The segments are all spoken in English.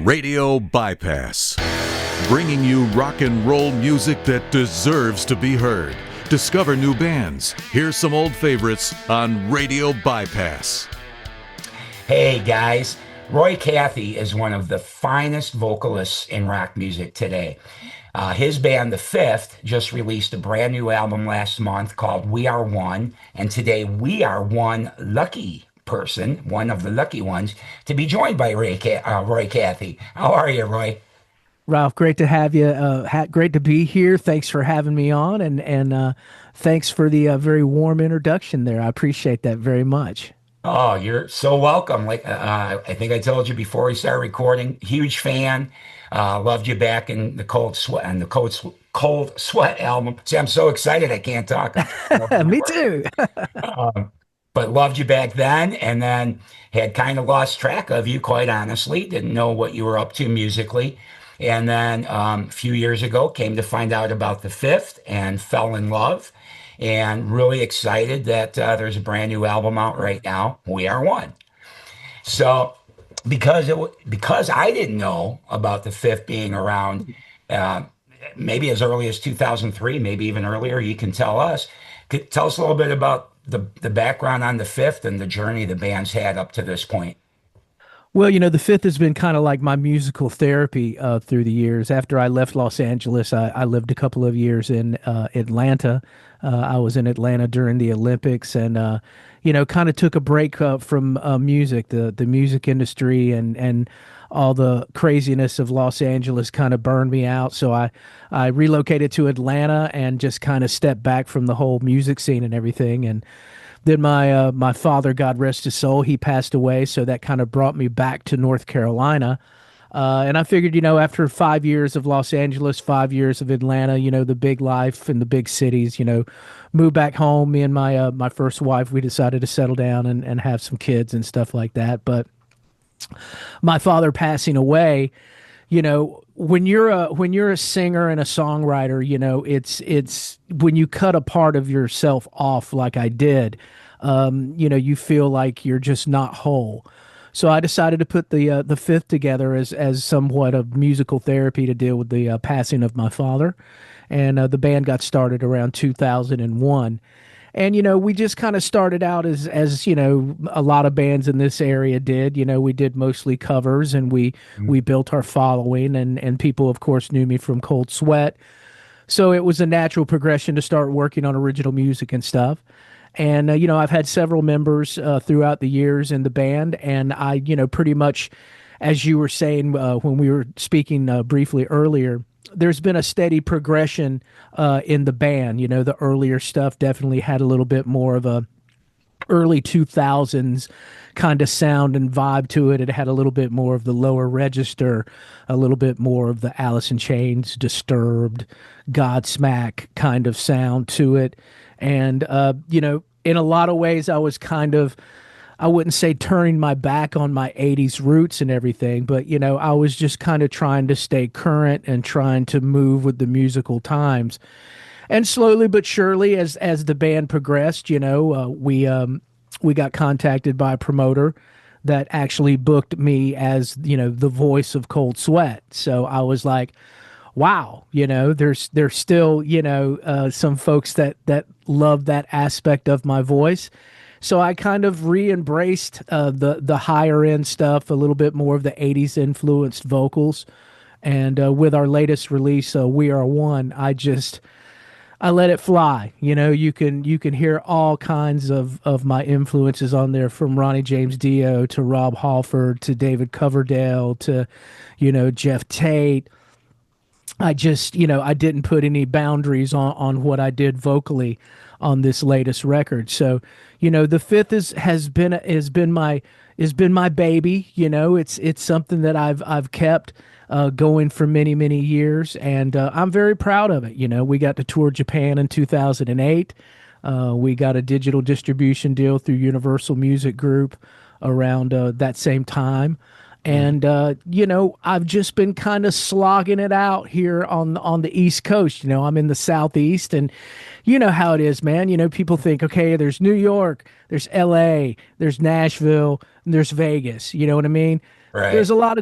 Radio Bypass, bringing you rock and roll music that deserves to be heard. Discover new bands. Here's some old favorites on Radio Bypass. Hey guys, Roy Cathey is one of the finest vocalists in rock music today. His band, The Fifth, just released a brand new album last month called We Are One, and today we are one lucky person, one of the lucky ones, to be joined by Roy Cathey. How are you, Roy? Ralph, great to have you. Great to be here. Thanks for having me on, and thanks for the very warm introduction there. I appreciate that very much. Oh, you're so welcome. Like I think I told you before we started recording, huge fan. Loved you back in the Cold Sweat and the Cold Sweat album. See, I'm so excited I can't talk. Me too. But loved you back then, and then had kind of lost track of you, quite honestly. Didn't know what you were up to musically. And then a few years ago, came to find out about The Fifth and fell in love. And really excited that there's a brand new album out right now, We Are One. So because I didn't know about The Fifth being around maybe as early as 2003, maybe even earlier, you can tell us. Tell us a little bit about the background on The Fifth and the journey the band's had up to this point. Well, The Fifth has been kind of like my musical therapy through the years. After I left Los Angeles, I lived a couple of years in Atlanta. I was in Atlanta during the Olympics, and kind of took a break from music, the music industry, and all the craziness of Los Angeles kind of burned me out. So I relocated to Atlanta and just kind of stepped back from the whole music scene and everything. And then my father, God rest his soul, he passed away. So that kind of brought me back to North Carolina. And I figured, after 5 years of Los Angeles, 5 years of Atlanta, the big life in the big cities, move back home. Me and my first wife, we decided to settle down and have some kids and stuff like that. But my father passing away, when you're a singer and a songwriter, it's when you cut a part of yourself off like I did, you feel like you're just not whole. So I decided to put the Fifth together as somewhat of musical therapy to deal with the passing of my father, and the band got started around 2001. And we just kind of started out as a lot of bands in this area did. We did mostly covers, and we built our following, and people, of course, knew me from Cold Sweat. So it was a natural progression to start working on original music and stuff. And I've had several members throughout the years in the band, and I pretty much, as you were saying when we were speaking briefly earlier, there's been a steady progression in the band. The earlier stuff definitely had a little bit more of a early 2000s kind of sound and vibe to it. It had a little bit more of the lower register, a little bit more of the Alice in Chains, Disturbed, Godsmack kind of sound to it. And, in a lot of ways, I was I wouldn't say turning my back on my 80s roots and everything, but, I was just kind of trying to stay current and trying to move with the musical times. And slowly but surely, as the band progressed, we got contacted by a promoter that actually booked me as, the voice of Cold Sweat. So I was like, wow, there's still, some folks that love that aspect of my voice. So I kind of re-embraced the higher end stuff, a little bit more of the 80s influenced vocals. And with our latest release, We Are One, I let it fly. You can hear all kinds of my influences on there, from Ronnie James Dio to Rob Halford to David Coverdale to, Jeff Tate. I didn't put any boundaries on what I did vocally on this latest record. So, The Fifth has been my baby. It's something that I've kept going for many, many years, and I'm very proud of it. We got to tour Japan in 2008. We got a digital distribution deal through Universal Music Group around that same time. Mhm. And I've just been kind of slogging it out here on the East Coast. I'm in the Southeast, and you know how it is, man. People think, okay, there's New York, there's L.A., there's Nashville, and there's Vegas. You know what I mean? Right. There's a lot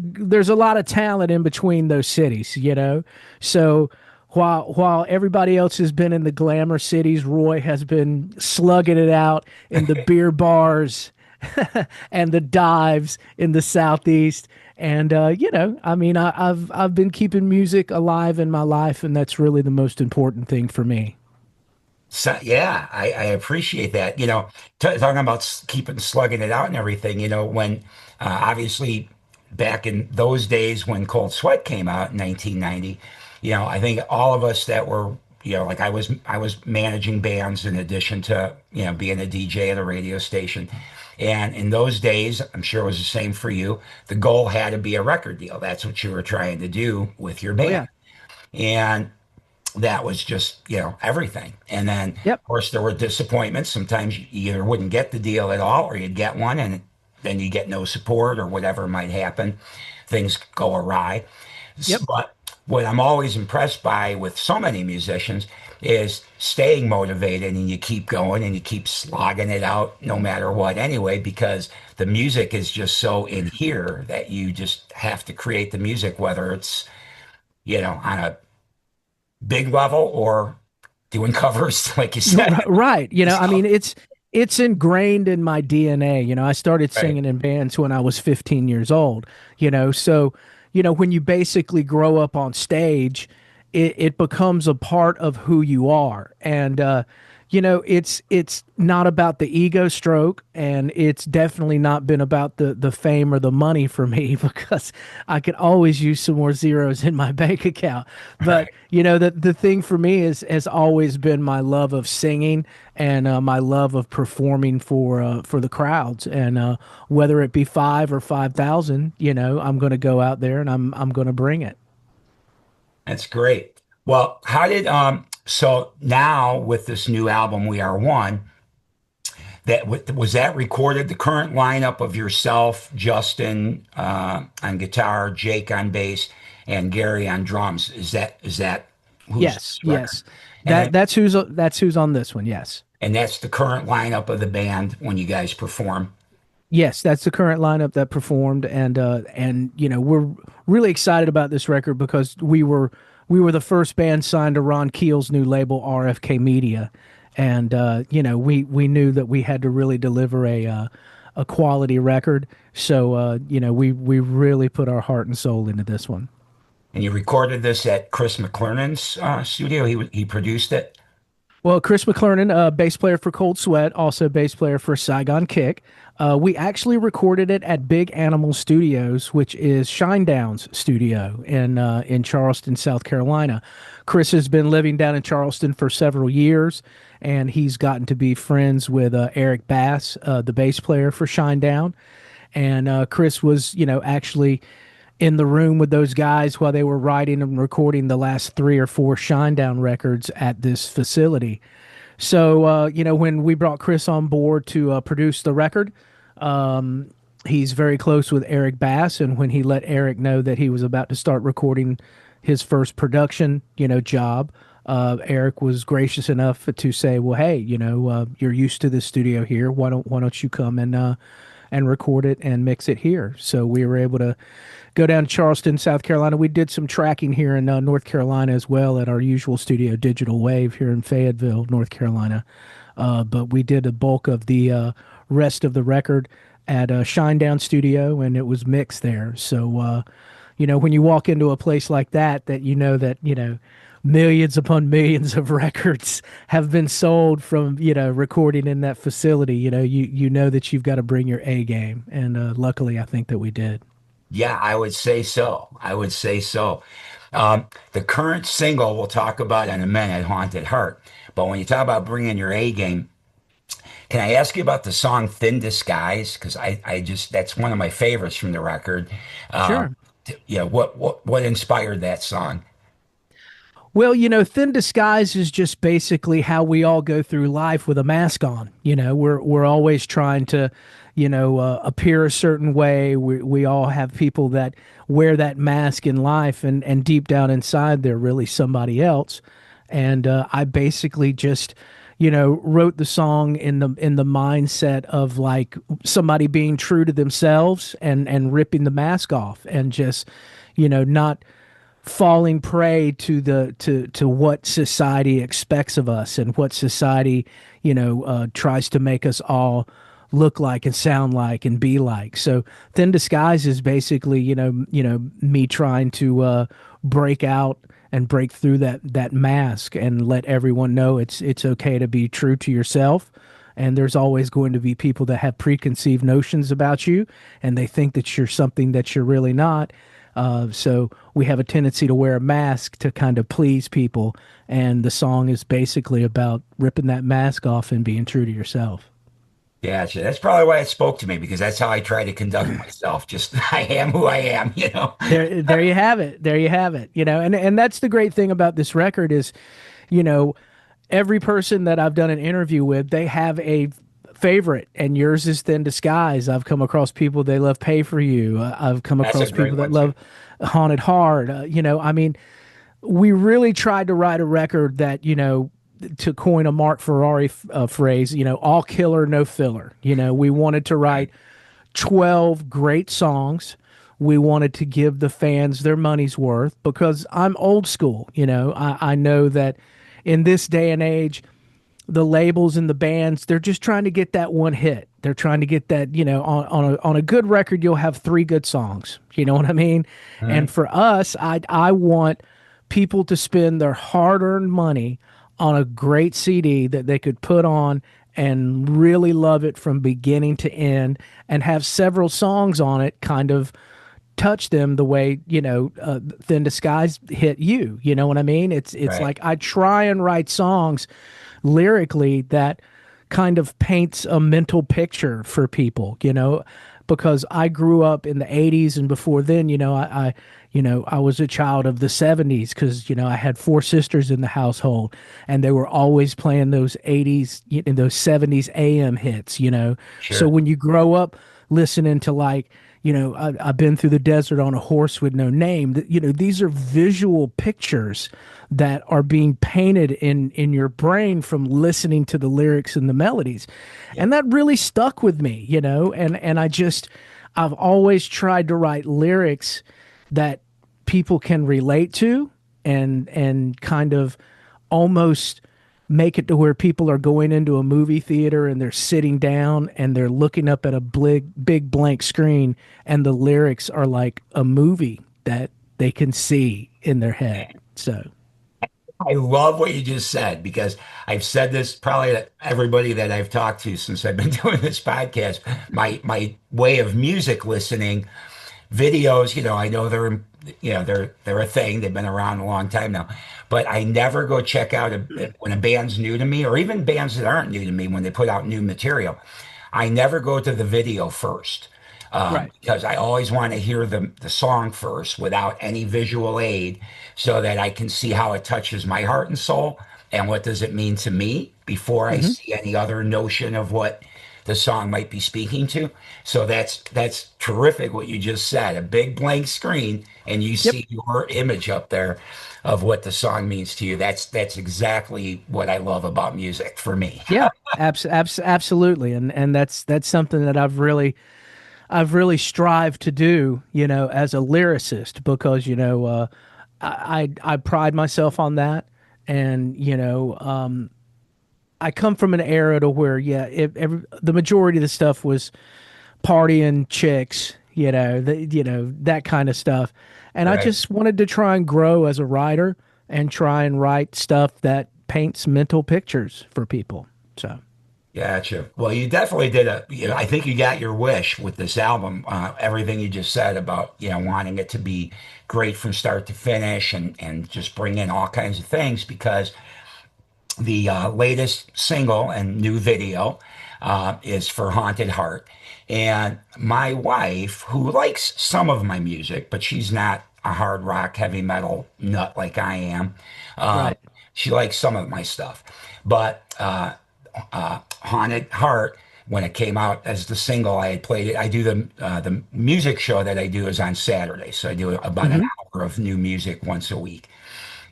of talent in between those cities. So while everybody else has been in the glamour cities, Roy has been slugging it out in the beer bars and the dives in the southeast. And I mean, I've been keeping music alive in my life, and that's really the most important thing for me. So yeah, I appreciate that. Talking about keeping slugging it out and everything. When obviously back in those days when Cold Sweat came out in 1990, I think all of us that were, like I was managing bands in addition to being a DJ at a radio station. And in those days, I'm sure it was the same for you. The goal had to be a record deal. That's what you were trying to do with your Oh band. yeah. And that was just everything. And then Yep. of course there were disappointments. Sometimes you either wouldn't get the deal at all or you'd get one and then you get no support or whatever might happen. Things go awry. Yep. But what I'm always impressed by with so many musicians is staying motivated, and you keep going and you keep slogging it out no matter what anyway, because the music is just so in here that you just have to create the music, whether it's on a big level or doing covers, like you said. Right. I So, mean, it's ingrained in my DNA. I started right. singing in bands when I was 15 years old, so, when you basically grow up on stage, it becomes a part of who you are. And it's not about the ego stroke, and it's definitely not been about the fame or the money for me because I could always use some more zeros in my bank account. But Right. the thing for me is has always been my love of singing and my love of performing for the crowds. And whether it be 5 or 5,000, I'm going to go out there and I'm going to bring it. That's great. Well, how did so now with this new album, We Are One, was that recorded, the current lineup of yourself, Justin on guitar, Jake on bass, and Gary on drums. Is that who's Yes, this record? yes. And then That's who's on this one. Yes. and that's the current lineup of the band when you guys perform. Yes, that's the current lineup that performed, and we're really excited about this record because we were the first band signed to Ron Keel's new label RFK Media, and we knew that we had to really deliver a quality record, so we really put our heart and soul into this one. And you recorded this at Chris McClernand's studio. He produced it. Well, Chris McClernand, bass player for Cold Sweat, also bass player for Saigon Kick. We actually recorded it at Big Animal Studios, which is Shinedown's studio in Charleston, South Carolina. Chris has been living down in Charleston for several years, and he's gotten to be friends with Eric Bass, the bass player for Shinedown. And Chris was, actually in the room with those guys while they were writing and recording the last 3 or 4 Shinedown records at this facility. So, when we brought Chris on board to produce the record, he's very close with Eric Bass. And when he let Eric know that he was about to start recording his first production, job, Eric was gracious enough to say, "Well, hey, you're used to the studio here. Why don't you come and record it and mix it here?" So we were able to go down to Charleston, South Carolina. We did some tracking here in North Carolina as well at our usual studio, Digital Wave, here in Fayetteville, North Carolina. But we did a bulk of the rest of the record at Shinedown Studio, and it was mixed there. So, when you walk into a place like that millions upon millions of records have been sold from recording in that facility. You know that you've got to bring your A game, and luckily, I think that we did. Yeah, I would say so. I would say so. The current single we'll talk about in a minute, Haunted Heart. But when you talk about bringing your A game, can I ask you about the song Thin Disguise? Because I just, that's one of my favorites from the record. Uh, Sure. what inspired that song? Well, thin disguise is just basically how we all go through life with a mask on. We're always trying to, appear a certain way. We all have people that wear that mask in life, and deep down inside, they're really somebody else. And I basically just, wrote the song in the mindset of like somebody being true to themselves and ripping the mask off and just, not falling prey to to what society expects of us and what society tries to make us all look like and sound like and be like. So Thin Disguise is basically me trying to break out and break through that mask and let everyone know it's okay to be true to yourself. And there's always going to be people that have preconceived notions about you, and they think that you're something that you're really not. So we have a tendency to wear a mask to kind of please people, and the song is basically about ripping that mask off and being true to yourself. Gotcha. That's probably why it spoke to me because that's how I try to conduct myself. Just I am who I am, you know. There you have it. There you have it. And that's the great thing about this record is, you know, every person that I've done an interview with, they have a favorite, and yours is Thin Disguise. I've come across people they love Pay for You. I've come That's a across great people that one too. love Haunted Heart. I mean, we really tried to write a record that, to coin a Mark Ferrari phrase, all killer, no filler. We wanted to Right. write 12 great songs. We wanted to give the fans their money's worth because I'm old school. I know that in this day and age, the labels and the bands, they're just trying to get that one hit. They're trying to get that, on a good record, you'll have three good songs. You know what I mean? And Mhm. for us, I want people to spend their hard-earned money on a great CD that they could put on and really love it from beginning to end and have several songs on it kind of touch them the way Thin Disguise hit you. You know what I mean? It's Right. like I try and write songs lyrically that kind of paints a mental picture for people, because I grew up in the 80s and before then, I was a child of the 70s because, I had four sisters in the household and they were always playing those 80s and those 70s AM hits. So Sure. when you grow up listening to like, I've been through the desert on a horse with no name. These are visual pictures that are being painted in your brain from listening to the lyrics and the melodies, Yeah. and that really stuck with me. And I've always tried to write lyrics that people can relate to, and kind of almost make it to where people are going into a movie theater and they're sitting down and they're looking up at a big blank screen and the lyrics are like a movie that they can see in their head. So, I love what you just said because I've said this probably to everybody that I've talked to since I've been doing this podcast. My way of music listening, videos, I know they're a thing. They've been around a long time now, but I never go check out when a band's new to me, or even bands that aren't new to me when they put out new material. I never go to the video first. right. Because I always want to hear the song first without any visual aid so that I can see how it touches my heart and soul and what does it mean to me before I Hmm. see any other notion of what the song might be speaking to. So that's terrific what you just said. A big blank screen and you Yep. see your image up there of what the song means to you. That's exactly what I love about music for me. Yeah. Absolutely. And that's something that I've really strived to do, as a lyricist, because I pride myself on that, and I come from an era to where, yeah, the majority of the stuff was partying chicks, that kind of stuff, and I Right. just wanted to try and grow as a writer and try and write stuff that paints mental pictures for people. So Gotcha. Well, you definitely did I think you got your wish with this album. Everything you just said about, wanting it to be great from start to finish and just bring in all kinds of things because the latest single and new video is for Haunted Heart. And my wife, who likes some of my music, but she's not a hard rock, heavy metal nut like I am, uh, right. she likes some of my stuff. But Haunted Heart when it came out as the single, I had played it. I do the music show that I do is on Saturday, so I do about an Hmm. hour of new music once a week.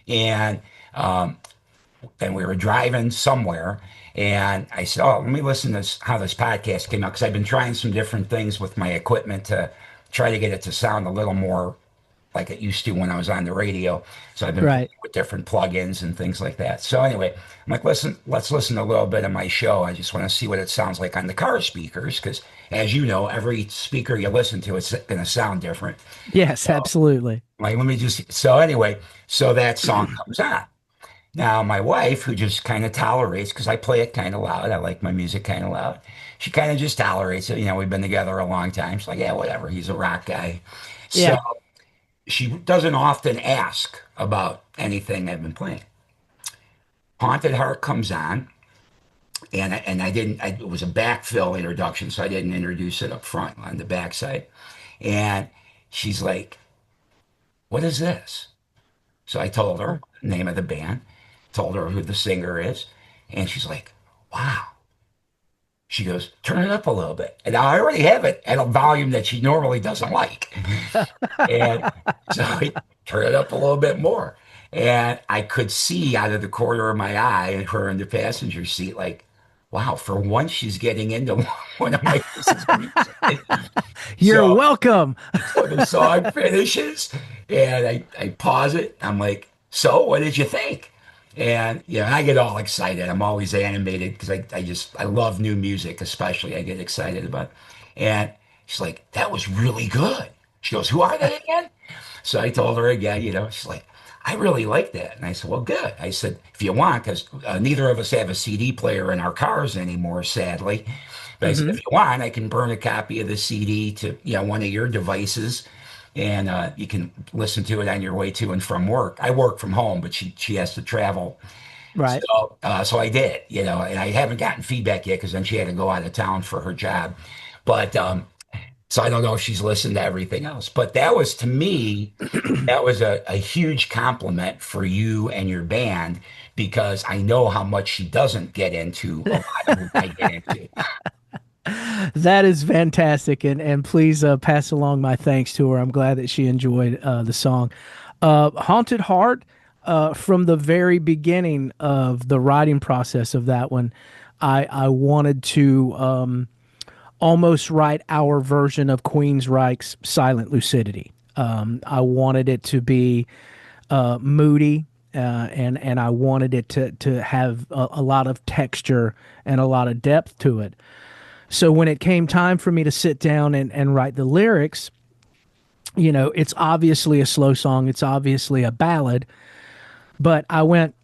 And um, and we were driving somewhere, and I said, "Oh, let me listen to how this podcast came out," because I've been trying some different things with my equipment to try to get it to sound a little more like it used to when I was on the radio. So I've been playing Right. with different plugins and things like that. So anyway, I'm like, listen, let's listen to a little bit of my show. I just want to see what it sounds like on the car speakers, because as you know, every speaker you listen to, it's going to sound different. Yes, absolutely. Like, let me just, so anyway, so that song comes on. Now, my wife, who just kind of tolerates, because I play it kind of loud, I like my music kind of loud. She kind of just tolerates it. You know, we've been together a long time. She's like, yeah, whatever. He's a rock guy. So Yeah. she doesn't often ask about anything I've been playing. Haunted Heart comes on, and I didn't. It was a backfill introduction, so I didn't introduce it up front on the backside. And she's like, "What is this?" So I told her Oh. the name of the band, told her who the singer is, and she's like, "Wow." She goes, "Turn it up a little bit," and I already have it at a volume that she normally doesn't like. And so I turned it up a little bit more. And I could see out of the corner of my eye and her in the passenger seat, like, wow, for once she's getting into one of my pieces of music. You're So, welcome. so the song finishes and I pause it. I'm like, so what did you think? And I get all excited. I'm always animated because I love new music, especially I get excited about. It. And she's like, that was really good. She goes, who are they again? So I told her again, she's like, I really like that. And I said, well, good. I said, if you want, because neither of us have a CD player in our cars anymore, sadly. But I said, Hmm. if you want, I can burn a copy of the CD to, one of your devices, and you can listen to it on your way to and from work. I work from home, but she has to travel. Right. So I did, and I haven't gotten feedback yet because then she had to go out of town for her job. But so I don't know if she's listened to everything else. But that was, to me, that was a huge compliment for you and your band, because I know how much she doesn't get into a lot of what I get into. That is fantastic, and please pass along my thanks to her. I'm glad that she enjoyed the song. Haunted Heart, from the very beginning of the writing process of that one, I wanted to almost write our version of Queensryche's Silent Lucidity. I wanted it to be moody, and I wanted it to have a lot of texture and a lot of depth to it. So when it came time for me to sit down and write the lyrics, it's obviously a slow song, it's obviously a ballad, but I went,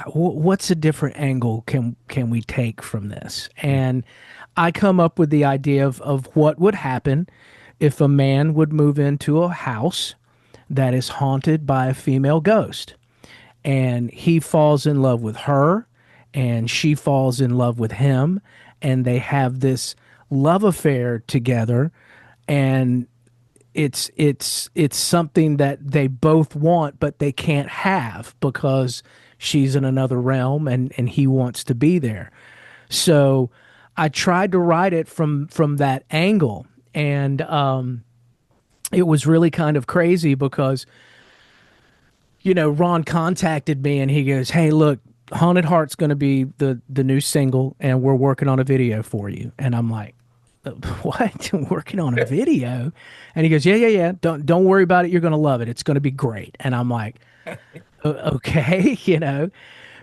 what's a different angle can we take from this? And I come up with the idea of what would happen if a man would move into a house that is haunted by a female ghost, and he falls in love with her and she falls in love with him, and they have this love affair together, and it's something that they both want but they can't have because she's in another realm, and he wants to be there. So I tried to write it from that angle, and it was really kind of crazy because Ron contacted me and he goes, "Hey, look, Haunted Heart's going to be the new single, and we're working on a video for you." And I'm like, "What? Working on a video?" And he goes, "Yeah, yeah, yeah. Don't worry about it. You're going to love it. It's going to be great." And I'm like, "Okay,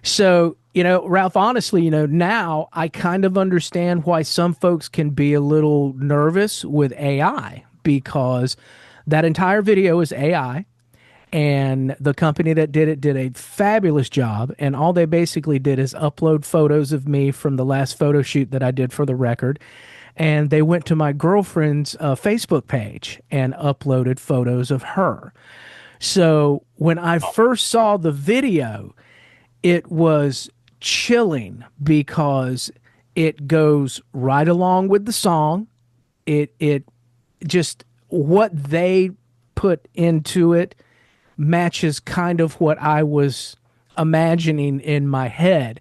So, Ralph, honestly, now I kind of understand why some folks can be a little nervous with AI, because that entire video is AI, and the company that did it did a fabulous job, and all they basically did is upload photos of me from the last photo shoot that I did for the record, and they went to my girlfriend's Facebook page and uploaded photos of her. So when I first saw the video, it was chilling because it goes right along with the song. It just, what they put into it matches kind of what I was imagining in my head.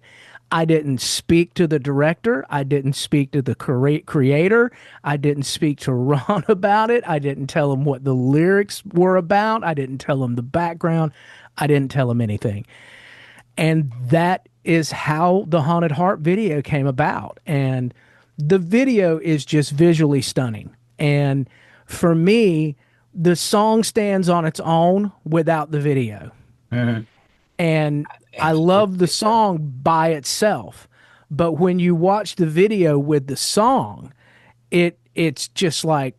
I didn't speak to the director. I didn't speak to the creator. I didn't speak to Ron about it. I didn't tell him what the lyrics were about. I didn't tell him the background. I didn't tell him anything. And that is how the Haunted Heart video came about. And the video is just visually stunning. And for me, the song stands on its own without the video. Mhm. And I love the Absolutely. song by itself. But when you watch the video with the song, it's just like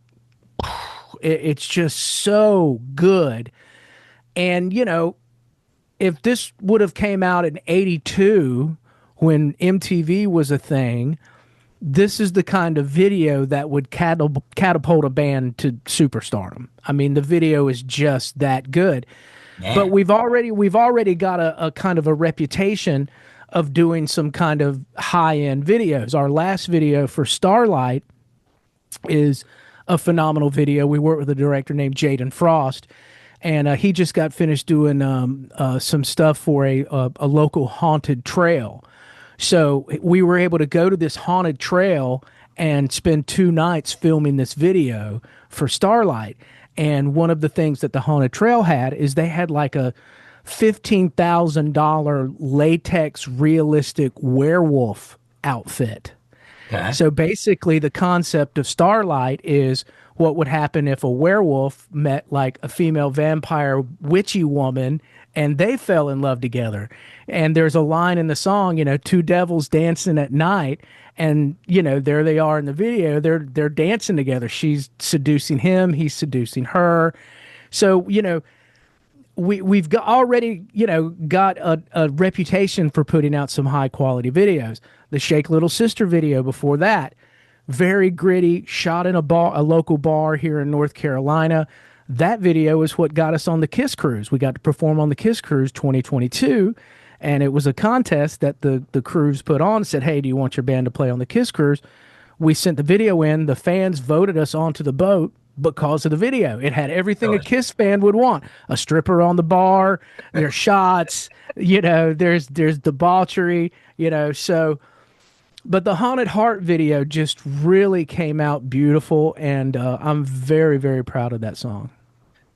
it's just so good. And if this would have came out in 82 when MTV was a thing, this is the kind of video that would catapult a band to superstardom. I mean, the video is just that good. But Man. we've already got a kind of a reputation of doing some kind of high-end videos. Our last video for Starlight is a phenomenal video. We worked with a director named Jaden Frost, and he just got finished doing some stuff for a local haunted trail. So we were able to go to this haunted trail and spend 2 nights filming this video for Starlight. And one of the things that the haunted trail had is they had like a $15,000 latex realistic werewolf outfit. Okay. So basically, the concept of Starlight is what would happen if a werewolf met like a female vampire witchy woman and they fell in love together. And there's a line in the song, two devils dancing at night. And, there they are in the video. They're dancing together. She's seducing him, he's seducing her. So, we've already got a reputation for putting out some high quality videos. The Shake Little Sister video before that, very gritty, shot in a local bar here in North Carolina. That video is what got us on the Kiss Cruise. We got to perform on the Kiss Cruise 2022, and it was a contest that the cruise put on. Said, hey, do you want your band to play on the Kiss Cruise? We sent the video in. The fans voted us onto the boat because of the video. It had everything a Really? Kiss fan would want: a stripper on the bar, there's shots, there's debauchery, so. But the Haunted Heart video just really came out beautiful, and I'm very, very proud of that song.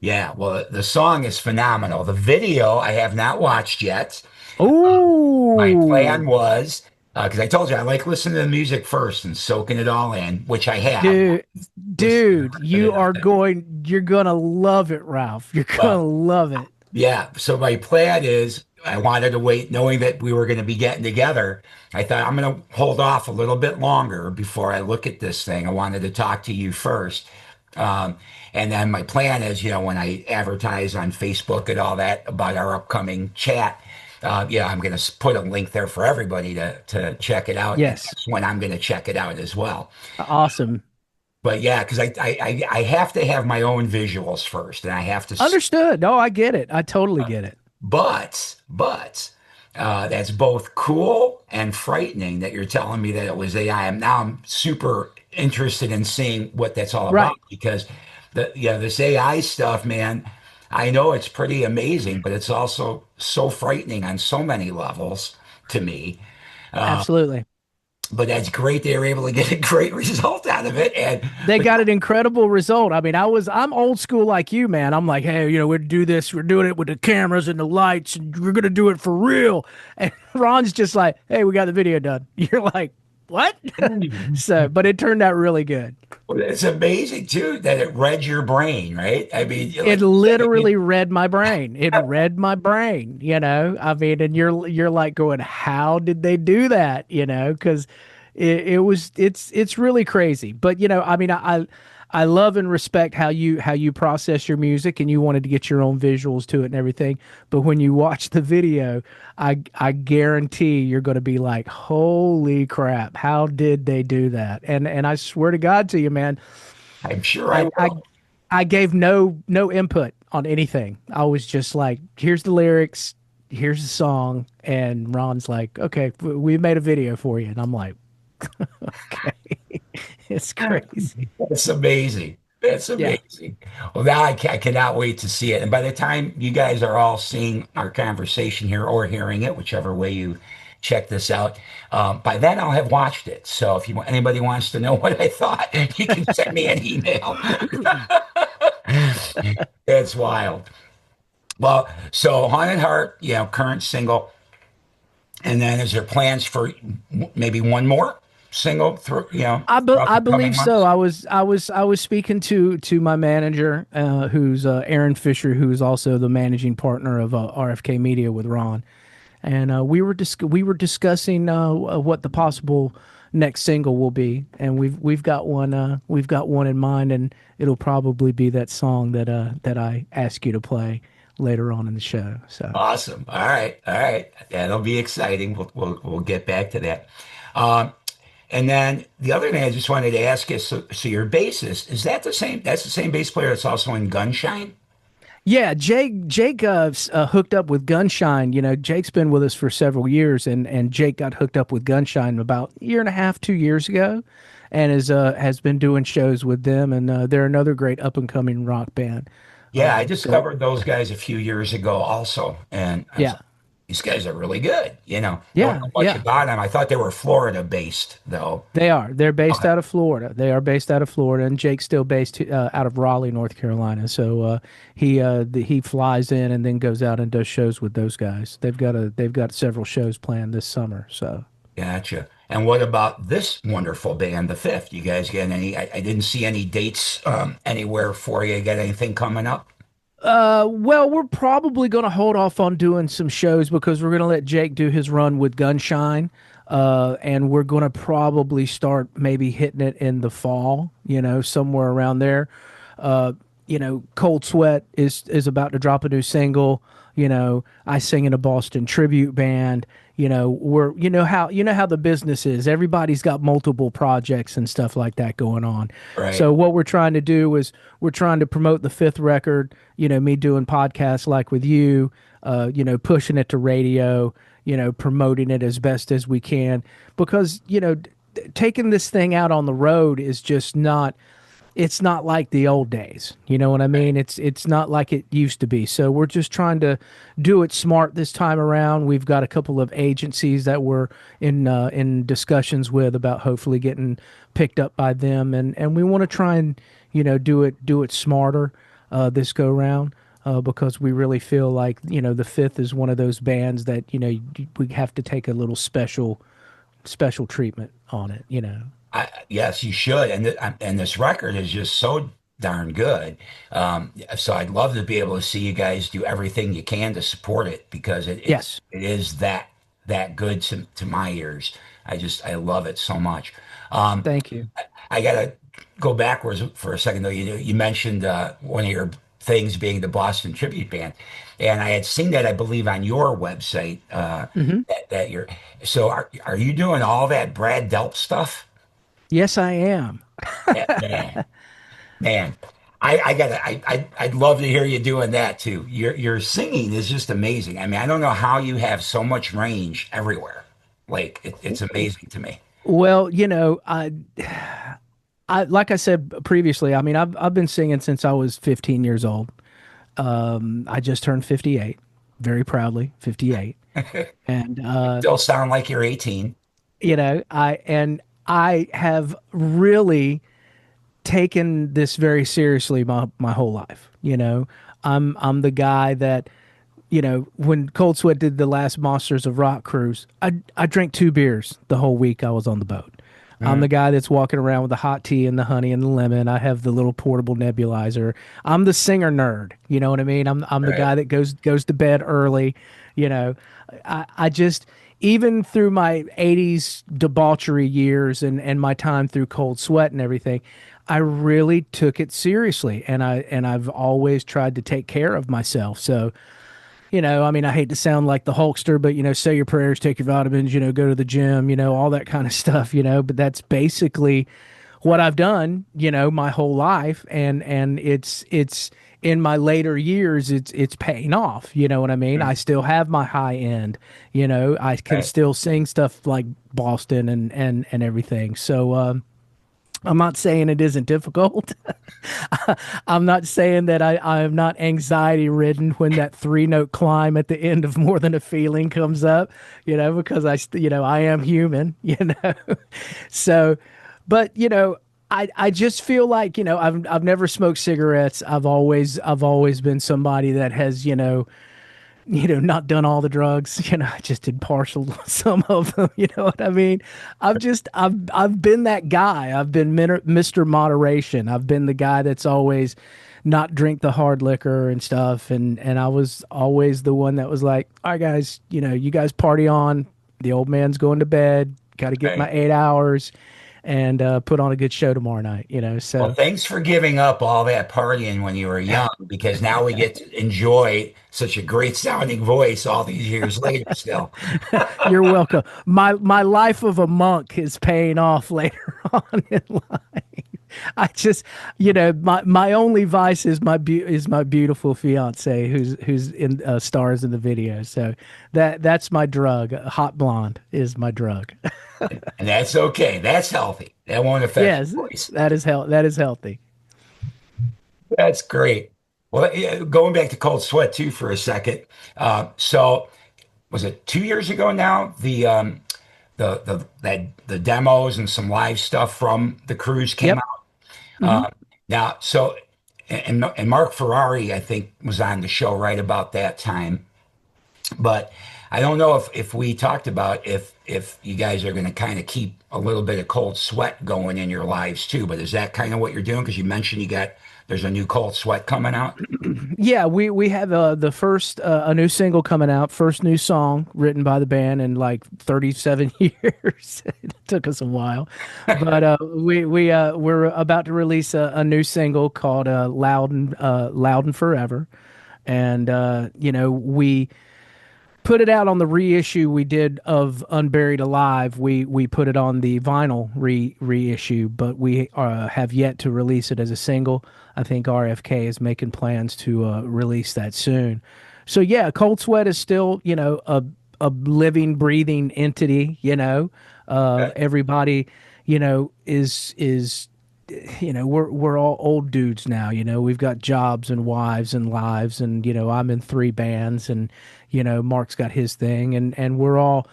Yeah. Well, the song is phenomenal. The video I have not watched yet. My Oh, plan was because I told you I like listening to the music first and soaking it all in, which I have. dude, Listen, dude, ripping it up. you're gonna love it, Ralph. You're gonna Well, love it. yeah. So my plan is I wanted to wait, knowing that we were going to be getting together. I thought I'm going to hold off a little bit longer before I look at this thing. I wanted to talk to you first. Um, and then my plan is, when I advertise on Facebook and all that about our upcoming chat, yeah, I'm going to put a link there for everybody to check it out. And Yes, that's when I'm going to check it out as well. awesome. But yeah, because I have to have my own visuals first, and I have to. Understood. No, I get it. I totally get it. But that's both cool and frightening that you're telling me that it was AI. I'm super interested in seeing what that's all about Right. because this AI stuff, man, I know it's pretty amazing, but it's also so frightening on so many levels to me. Absolutely. But that's great they were able to get a great result out of it. And They but got an incredible result. I mean, I'm old school like you, man. I'm like, hey, we do this. We're doing it with the cameras and the lights, and we're gonna do it for real. And Ron's just like, hey, we got the video done. You're like, what? So, but it turned out really good. it's amazing too that it read your brain, right? I mean, It like you said, I mean, literally read my brain. It read my brain. I mean, and you're like going, how did they do that? Because it's really crazy. But I mean, I love and respect how you process your music, and you wanted to get your own visuals to it and everything. But when you watch the video, I guarantee you're going to be like, holy crap, how did they do that? And I swear to God to you, man, I'm sure I I I will. I gave no input on anything. I was just like, here's the lyrics, here's the song, and Ron's like, okay, we made a video for you, and I'm like, okay, it's crazy. That's amazing. That's Yeah. amazing. Well, now I cannot wait to see it. And by the time you guys are all seeing our conversation here or hearing it, whichever way you check this out. By then, I'll have watched it. So if anybody wants to know what I thought, you can send me an email. It's wild. Well, so Haunted Heart, current single. And then is there plans for maybe one more single throughout I the coming believe so. months? I was speaking to my manager, who's Aaron Fisher, who's also the managing partner of RFK Media with Ron, and we were discussing what the possible next single will be, and we've got one in mind, and it'll probably be that song that I ask you to play later on in the show. So Awesome. All right. All right. That'll be exciting. We'll get back to that. Um, and then the other thing I just wanted to ask is, so your bassist, is that the same? That's the same bass player that's also in Gunshine? yeah, Jake hooked up with Gunshine. You know, Jake's been with us for several years, and Jake got hooked up with Gunshine about a year and a half, 2 years ago, and has been doing shows with them, and they're another great up and coming rock band. Yeah, I So discovered those guys a few years ago also, and I was yeah, like, these guys are really good. Don't yeah, know much yeah. about them. I thought they were Florida based though. They are. They're based Okay, out of Florida. They are based out of Florida, and Jake's still based out of Raleigh, North Carolina. So he flies in and then goes out and does shows with those guys. They've got several shows planned this summer. So gotcha. And what about this wonderful band, The Fifth? You guys get any? I didn't see any dates anywhere for you. Got anything coming up? well, we're probably going to hold off on doing some shows because we're going to let Jake do his run with Gunshine. And we're going to probably start maybe hitting it in the fall, somewhere around there. Uh, Cold Sweat is about to drop a new single. I sing in a Boston tribute band. You know how the business is. Everybody's got multiple projects and stuff like that going on. Right. So what we're trying to do is we're trying to promote the fifth record. Me doing podcasts like with you. Pushing it to radio. Promoting it as best as we can because taking this thing out on the road is just not. It's not like the old days. You know what I mean? It's not like it used to be. So we're just trying to do it smart this time around. We've got a couple of agencies that we're in discussions with about hopefully getting picked up by them, and we want to try and do it smarter this go round. Because we really feel like the Fifth is one of those bands that we have to take a little special treatment on it. Yes, you should. And this record is just so darn good. So I'd love to be able to see you guys do everything you can to support it because Yes, it is that good to my ears. I love it so much. thank you. I gotta go backwards for a second though. You mentioned one of your things being the Boston Tribute Band, and I had seen that I believe on your website that you're. So are you doing all that Brad Delp stuff? Yes, I am. Yeah, man, I'd love to hear you doing that too. Your singing is just amazing. I mean, I don't know how you have so much range everywhere. Like it's amazing to me. Well, I like I said previously. I mean, I've been singing since I was 15 years old. I just turned 58, very proudly 58, and Still sound like you're 18. I have really taken this very seriously my whole life. I'm the guy that when Cold Sweat did the last Monsters of Rock cruise, I drank 2 beers the whole week I was on the boat. I'm the guy that's walking around with the hot tea and the honey and the lemon. I have the little portable nebulizer. I'm the singer nerd. You know what I mean? I'm the Right. guy that goes to bed early. You know, I just even through my 80s debauchery years and my time through Cold Sweat and everything, I really took it seriously and I've always tried to take care of myself. So I mean, I hate to sound like the Hulkster, but say your prayers, take your vitamins, go to the gym, all that kind of stuff, but that's basically what I've done, my whole life. And it's in my later years, it's paying off. You know what I mean? I still have my high end, I can Right. still sing stuff like Boston and everything. So, I'm not saying it isn't difficult. I'm not saying that I am not anxiety ridden when that 3 note climb at the end of More Than a Feeling comes up, because I am human, So, but I just feel like, I've never smoked cigarettes. I've always been somebody that has, not done all the drugs. I just did partial some of them. You know what I mean? I've been that guy. I've been Mr. Moderation. I've been the guy that's always not drink the hard liquor and stuff. And I was always the one that was like, all right, guys, you guys party on. The old man's going to bed. Got to get my Right. 8 hours and put on a good show tomorrow night. Well, So thanks for giving up all that partying when you were young, because now we get to enjoy such a great sounding voice all these years later still. you're welcome. My life of a monk is paying off later on in life. I just, my only vice is my beautiful fiance who's in stars in the video. So that's my drug. Hot blonde is my drug. And that's okay. That's healthy. That won't affect Yes, your voice. that is healthy. That's great. Well, yeah, going back to Cold Sweat too for a second. So was it 2 years ago now? The demos and some live stuff from the cruise came Yep. out. Hmm. Now, so and Mark Ferrari, I think, was on the show right about that time. But I don't know if we talked about if you guys are going to kind of keep a little bit of Cold Sweat going in your lives too. But is that kind of what you're doing? Because you mentioned there's a new Cold Sweat coming out. Yeah, we have the first a new single coming out, first new song written by the band in like 37 years. It took us a while, but we're about to release a new single called Loud and Forever, and we put it out on the reissue we did of Unburied Alive. We put it on the vinyl reissue, but we have yet to release it as a single. I think RFK is making plans to release that soon. So yeah, Cold Sweat is still a living, breathing entity. Everybody is we're all old dudes now. We've got jobs and wives and lives, and I'm in 3 bands, and Mark's got his thing, and we're all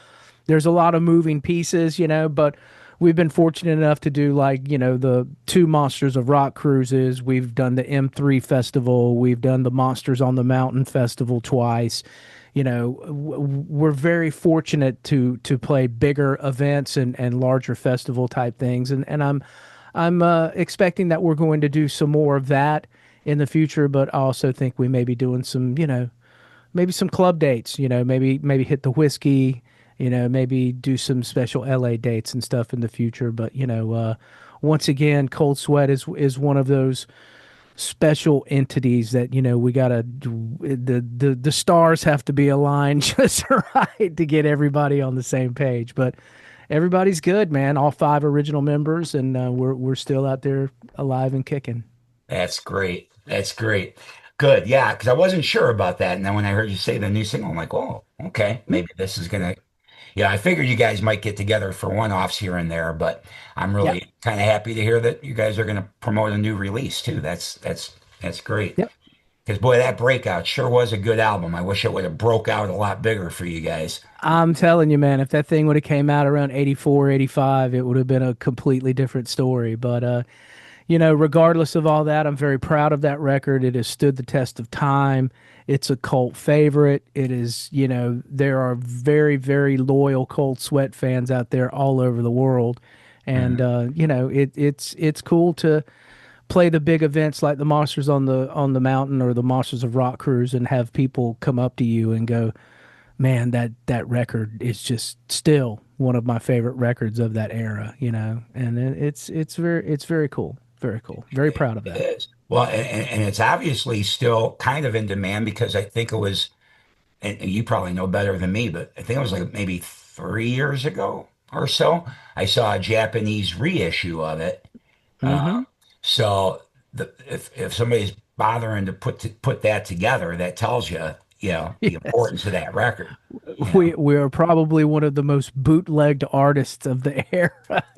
there's a lot of moving pieces, but we've been fortunate enough to do like the 2 Monsters of Rock cruises. We've done the M3 festival. We've done the Monsters on the Mountain festival twice. We're very fortunate to play bigger events and larger festival type things, and I'm expecting that we're going to do some more of that in the future, but I also think we may be doing some, maybe some club dates, maybe hit the whiskey, maybe do some special LA dates and stuff in the future. But, once again, Cold Sweat is one of those special entities that, we gotta the stars have to be aligned just right to get everybody on the same page. But everybody's good, man. All 5 original members, and we're still out there alive and kicking. That's great. That's great. Good. Yeah, because I wasn't sure about that. And then when I heard you say the new single, I'm like, oh, okay, maybe this is gonna. Yeah, I figured you guys might get together for one-offs here and there, but I'm Yep. really kind of happy to hear that you guys are going to promote a new release too. That's great. Yep. Because boy, that breakout sure was a good album. I wish it would have broke out a lot bigger for you guys. I'm telling you, man, if that thing would have came out around 84, 85, it would have been a completely different story. But regardless of all that, I'm very proud of that record. It has stood the test of time. It's a cult favorite. It is, there are very, very loyal Cold Sweat fans out there all over the world. And Mhm. it's cool to play the big events like the Monsters on the Mountain or the Monsters of Rock cruise and have people come up to you and go, man, that record is just still one of my favorite records of that era, and it's very cool, very cool, very proud of It that. is. Well, and it's obviously still kind of in demand because I think it was, and you probably know better than me, but I think it was like maybe 3 years ago or so. I saw a Japanese reissue of it. Hmm. So if somebody's bothering to put that together, that tells you, the Yes. importance of that record. We are probably one of the most bootlegged artists of the era,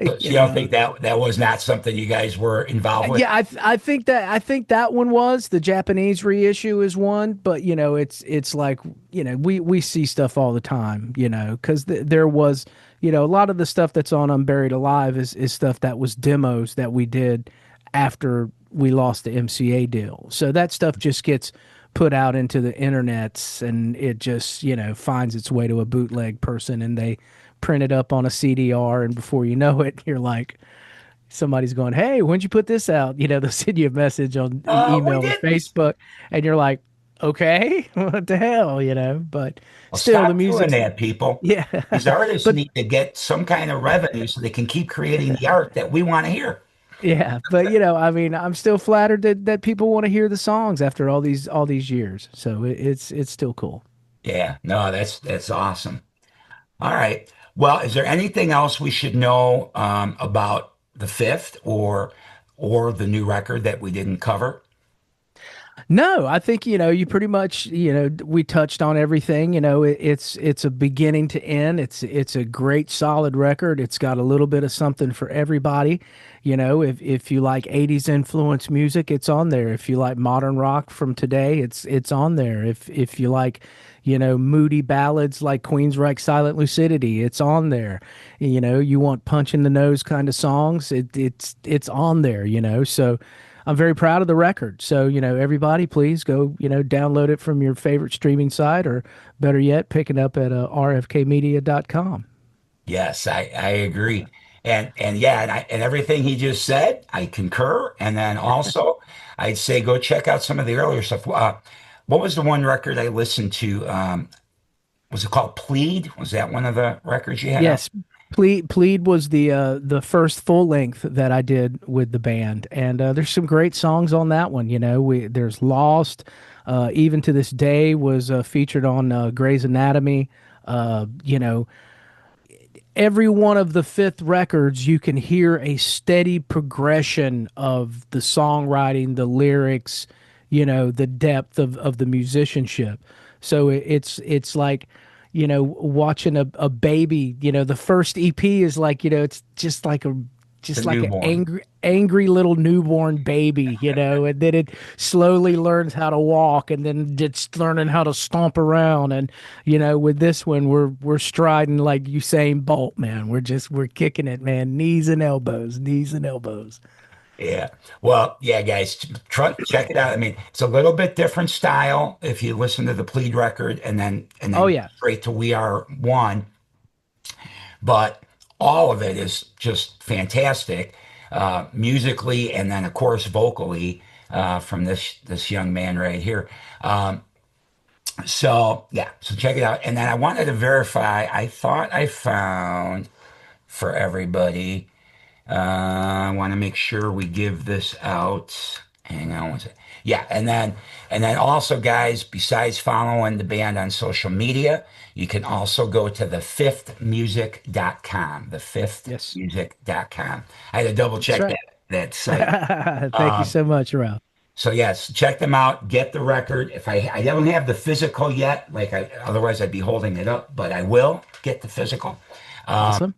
So you don't think that was not something you guys were involved with? Yeah, I think that one was the Japanese reissue is one, but it's like we see stuff all the time, because there was a lot of the stuff that's on Unburied Alive is stuff that was demos that we did after we lost the MCA deal, so that stuff just gets put out into the internets and it just finds its way to a bootleg person and they print it up on a CDR and before you know it, you're like somebody's going, "Hey, when'd you put this out?" They'll send you a message on We email or didn't. Facebook, and you're like, "Okay, what the hell?" But Well, still, the stop doing music's that, people. yeah, These artists but need to get some kind of revenue so they can keep creating the art that we want to hear. yeah, but I mean, I'm still flattered that people want to hear the songs after all these years. So it's still cool. Yeah, no, that's awesome. All right. Well, is there anything else we should know about the fifth or the new record that we didn't cover? No, I think you pretty much we touched on everything. It's a beginning to end. It's a great solid record. It's got a little bit of something for everybody. If you like '80s influence music, it's on there. If you like modern rock from today, it's on there. If you like moody ballads like Queensryche Silent Lucidity, it's on there. You want punch in the nose kind of songs, it's on there. So I'm very proud of the record. So, everybody, please go, download it from your favorite streaming site or better yet, pick it up at rfkmedia.com. Yes, I agree. And yeah, and everything he just said, I concur. And then also, I'd say go check out some of the earlier stuff. What was the one record I listened to? Was it called Plead? Was that one of the records you had out? Yes, Plead was the first full length that I did with the band, and there's some great songs on that one. There's Lost, even to this day was featured on Grey's Anatomy. Uh, you know, every one of the fifth records, you can hear a steady progression of the songwriting, the lyrics, the depth of the musicianship. So it's like, watching a baby, the first EP is like, it's The just like an newborn. angry little newborn baby, and then it slowly learns how to walk, and then it's learning how to stomp around. And with this one, we're striding like Usain Bolt, man. We're kicking it, man. Knees and elbows. Yeah. Well, yeah, guys, check it out. I mean, it's a little bit different style if you listen to the Plead record and then Oh yeah, straight to We Are One, but all of it is just fantastic, musically and then of course vocally from this young man right here. So yeah, so check it out. And then I wanted to verify. I thought I found for everybody. I want to make sure we give this out. Hang on one second. Yeah, and then also, guys, besides following the band on social media, you can also go to thefifthmusic.com. yes, Thefifthmusic.com. I had to double that's check right. that site. Thank you Um, so much, Ralph. so yes, check them out. Get the record. If I don't have the physical yet, otherwise I'd be holding it up, but I will get the physical. Um, Awesome.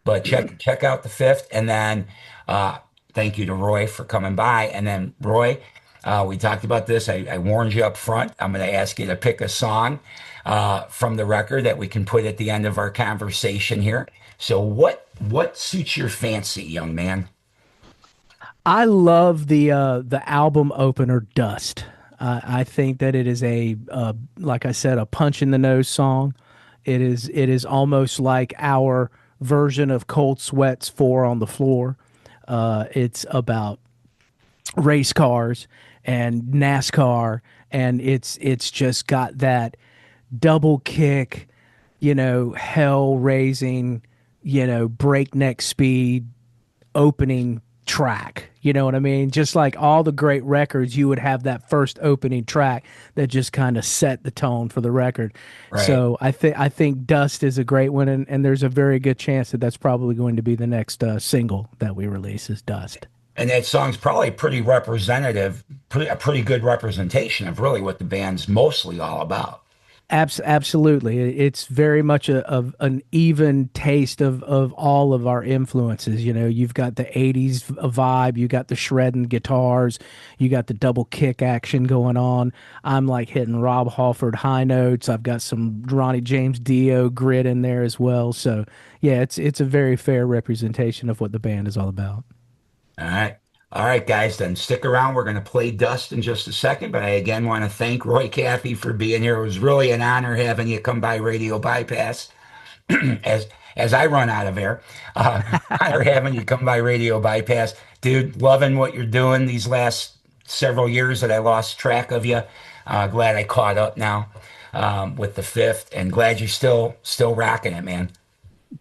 but check out the fifth, and then uh, thank you to Roy for coming by. And then Roy, we talked about this. I warned you up front. I'm going to ask you to pick a song from the record that we can put at the end of our conversation here. So what suits your fancy, young man? I love the album opener "Dust." I think that it is like I said, a punch in the nose song. It is almost like our version of Cold Sweat's "Four on the Floor." It's about race cars and NASCAR, and it's just got that double kick, hell raising, breakneck speed opening track. You know what I mean? Just like all the great records, you would have that first opening track that just kind of set the tone for the record. Right. So I think Dust is a great one, and there's a very good chance that that's probably going to be the next single that we release is Dust. And that song's probably pretty representative, a pretty good representation of really what the band's mostly all about. Absolutely. It's very much of an even taste of all of our influences. You know, you've got the 80s vibe, you got the shredding guitars, you got the double kick action going on. I'm like hitting Rob Halford high notes. I've got some Ronnie James Dio grit in there as well. So, yeah, it's a very fair representation of what the band is all about. All right. All right, guys, then stick around. We're going to play Dust in just a second, but I again want to thank Roy Cathey for being here. It was really an honor having you come by Radio Bypass as as I run out of air. Honor having you come by Radio Bypass. Dude, loving what you're doing these last several years that I lost track of you. Glad I caught up now with the fifth, and glad you're still rocking it, man.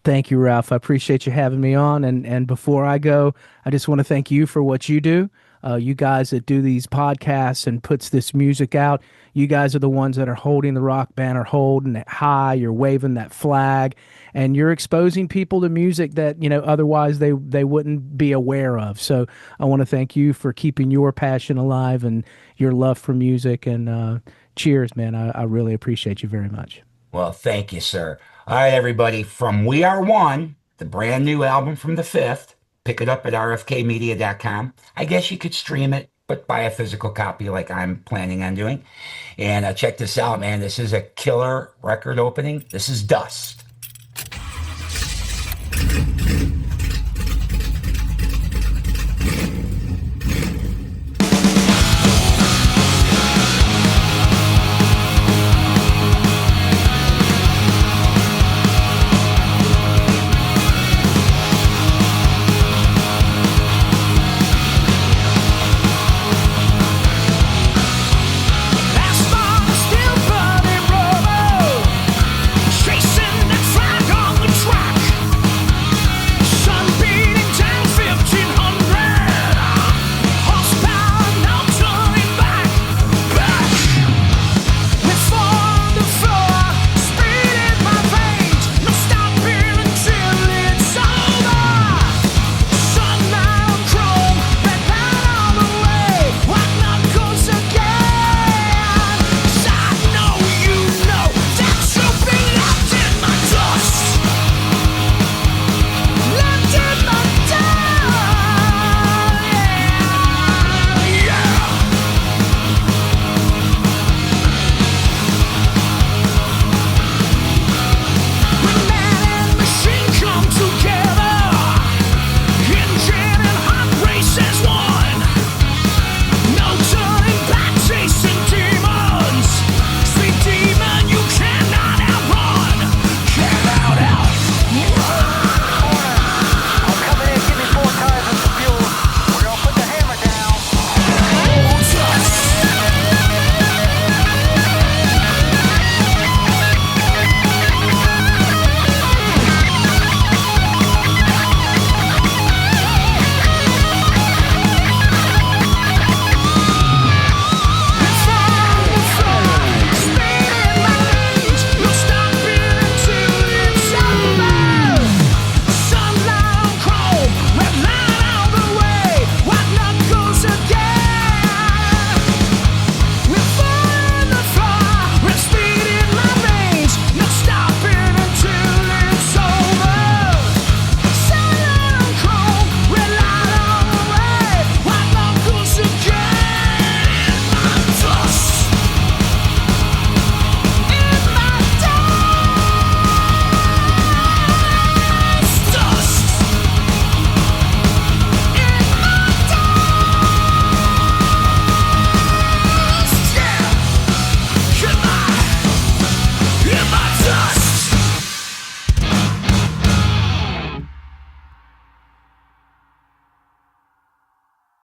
Thank you, Ralph. I appreciate you having me on. And before I go, I just want to thank you for what you do. You guys that do these podcasts and puts this music out, you guys are the ones that are holding the rock banner, holding it high. You're waving that flag, and you're exposing people to music that otherwise they wouldn't be aware of. So I want to thank you for keeping your passion alive and your love for music. And cheers, man. I really appreciate you very much. Well, thank you, sir. All right, everybody. From We Are One, the brand new album from the fifth. Pick it up at rfkmedia.com. I guess you could stream it, but buy a physical copy like I'm planning on doing. And check this out, man. This is a killer record opening. This is Dust.